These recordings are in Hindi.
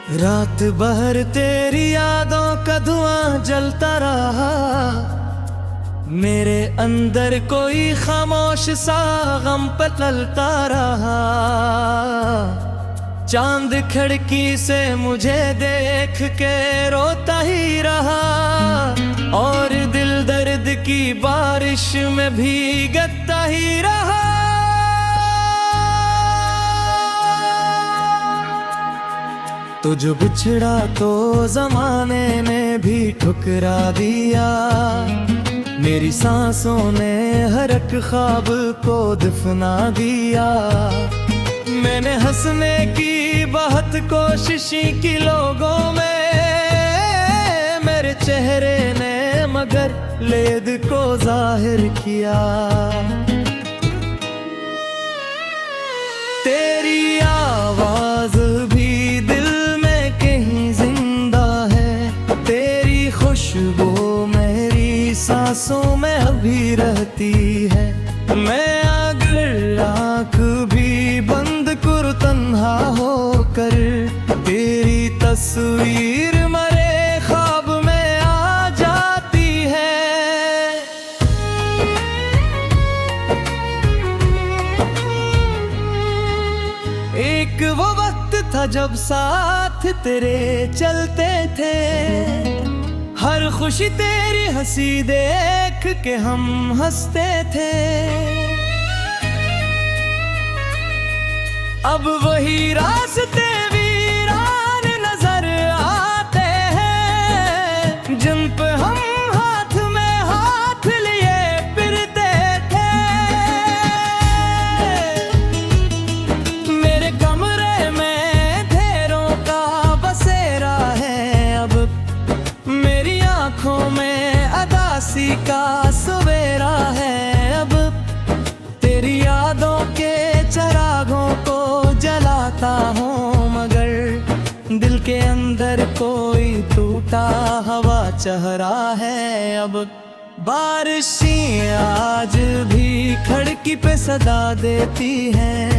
रात भर तेरी यादों का धुआं जलता रहा, मेरे अंदर कोई खामोश सा गम पलता रहा। चांद खिड़की से मुझे देख के रोता ही रहा, और दिल दर्द की बारिश में भीगता ही रहा। तुझ बिछड़ा तो जमाने ने भी ठुकरा दिया, मेरी सांसों ने हर एक ख्वाब को दफना दिया। मैंने हंसने की बहुत कोशिश की लोगों में, मेरे चेहरे ने मगर लेद को जाहिर किया। तेरी आवाज भी दिल में कहीं जिंदा है, तेरी खुशबू मेरी सांसों में अभी रहती है। मैं अगर आँख भी बंद कर तन्हा होकर, तेरी तस्वीर मरे ख्वाब में आ जाती है। एक वो वक्त था जब साथ तेरे चलते थे, हर खुशी तेरी हंसी देख के हम हंसते थे। अब वही रास्ते वीरान नजर आते हैं, जिन पे हम हाथ में हाथ लिए फिरते थे। मेरे कमरे में अंधेरों का बसेरा है, अब मेरी आंखों में अदासी का सवेरा है। अब तेरी यादों के चरागों को जलाता हूँ, मगर दिल के अंदर कोई टूटा हवा चह रहा है। अब बारिशें आज भी खिड़की पे सदा देती हैं,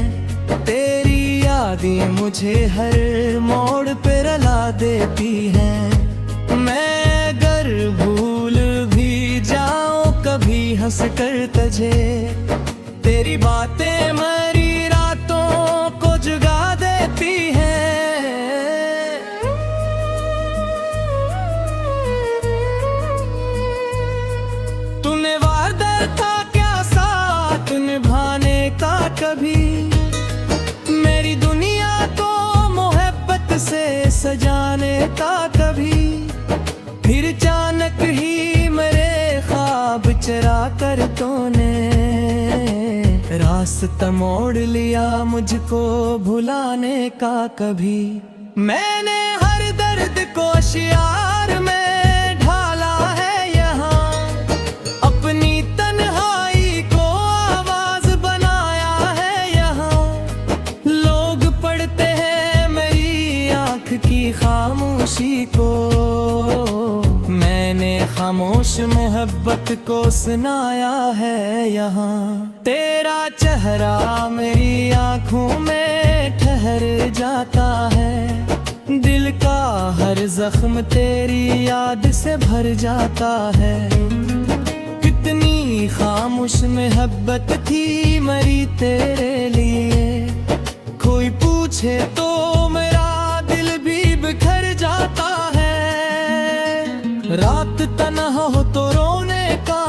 तेरी यादें मुझे हर मोड़ पे रुला देती हैं। मैं अगर भूल भी जाऊं कभी हंस कर तुझे, तेरी बातें मरी रातों को जगा देती हैं। तूने वादा था क्या साथ निभाने का कभी, मेरी दुनिया को मोहब्बत से सजाने का कभी। फिर अचानक ही मेरे ख्वाब चरा कर तूने रास्ता मोड़ लिया, मुझको भुलाने का कभी। मैंने हर दर्द को शियार में ढाला है यहाँ, अपनी तन्हाई को आवाज बनाया है यहाँ। लोग पढ़ते हैं मेरी आँख की खामोशी को, मैंने खामोश मोहब्बत को सुनाया है यहाँ। तेरा चेहरा मेरी आँखों में ठहर जाता है, दिल का हर जख्म तेरी याद से भर जाता है। कितनी खामोश मोहब्बत थी मेरी तेरे लिए, कोई पूछे तो मेरा दिल भी बिखर जाता है। रात तन्हा हो तो रोने का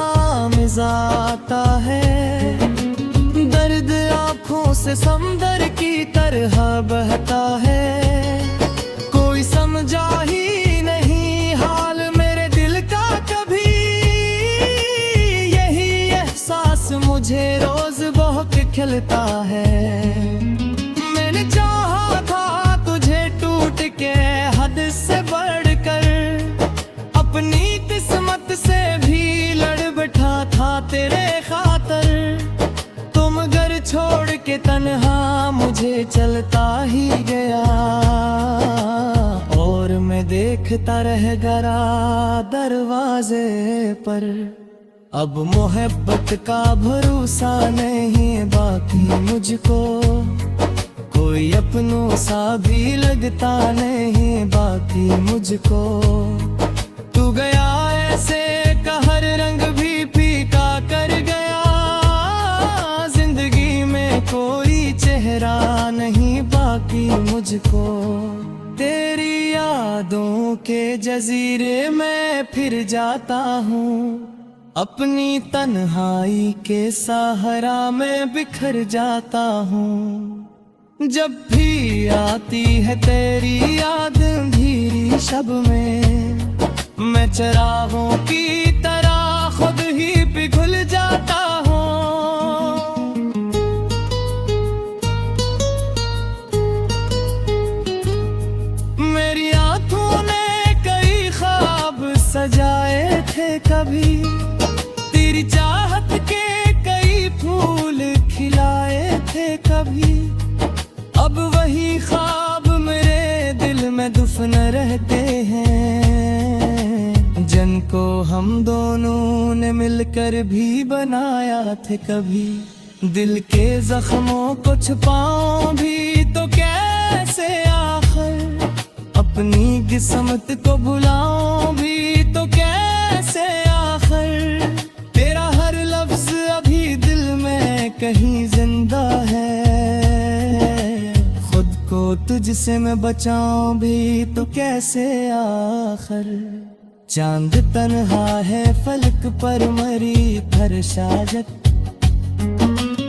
मजा आता है, दर्द आँखों से समंदर की तरह बहता है। कोई समझा ही नहीं हाल मेरे दिल का कभी, यही एहसास मुझे रोज बहुत खिलता है। मैंने चाहा था तुझे टूट के हद से बढ़कर, अपनी किस्मत से भी लड़ बैठा था तेरे खातर। तुम घर छोड़ के तन्हा मुझे चलता ही गया, और मैं देखता रह गया दरवाजे पर। अब मोहब्बत का भरोसा नहीं बाकी मुझको, कोई अपनों सा भी लगता नहीं बाकी मुझको। तू गया ऐसे का हर रंग भी फीका कर गया, जिंदगी में कोई चेहरा नहीं बाकी मुझको। तेरी यादों के जजीरे में फिर जाता हूँ, अपनी तन्हाई के सहारा में बिखर जाता हूँ। जब भी आती है तेरी याद अंधेरी शब में, मैं चरागों की तरह खुद ही पिघल जाता हूँ। मेरी आंखों ने कई ख्वाब सजाए थे कभी, तेरी चाहत के कई फूल खिलाए थे कभी। अब वही ख्वाब मेरे दिल में दफन रहते हैं, जिनको हम दोनों ने मिलकर भी बनाया थे कभी। दिल के जख्मों को छुपाऊं भी तो कैसे आखिर, अपनी किस्मत को भुलाऊं भी तो कैसे आखिर। तेरा हर लफ्ज अभी दिल में कहीं जिंदा है, तुझसे मैं बचाऊं भी तो कैसे आखिर। चांद तन्हा है फलक पर मरी फरशाजत,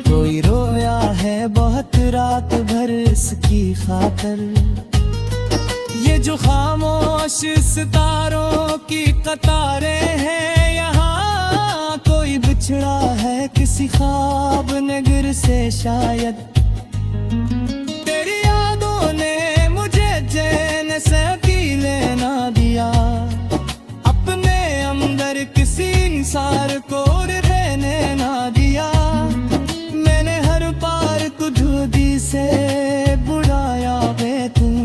कोई रोया है बहुत रात भर इसकी खातर। ये जो खामोश सितारों की कतारें हैं यहाँ, कोई बिछड़ा है किसी ख्वाब नगर से शायद। चैन से अकेले ना दिया, अपने अंदर किसी इंसान को रहने ना दिया। मैंने हर बार खुदी से बुलाया बे तुम,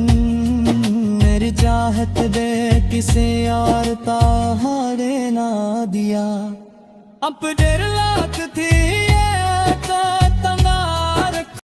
मेरी चाहत दे किसे और ताहारे ना दिया। अब देर रात थी